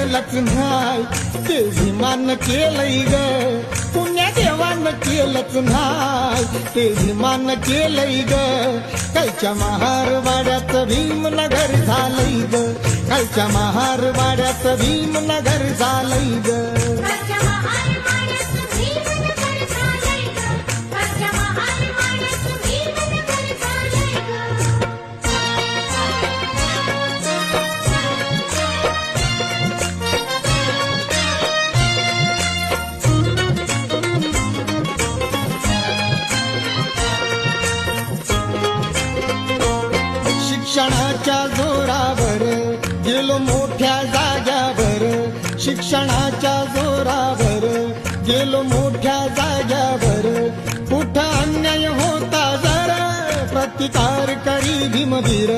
केलंच नाही ते विमान केलंय ग पुण्या देवानं केलंच नाही ते विमान केलंय ग कालच्या महारवाड्यात भीमनगर झालंय ग कालच्या महारवाड्यात भीमनगर झालंय ग शिक्षणाच्या जोरावर गेलो मोठ्या जाग्यावर शिक्षणाच्या जोरावर गेलो मोठ्या जाग्यावर कुठं अन्याय होता जरा प्रतिकार करी भीमवीर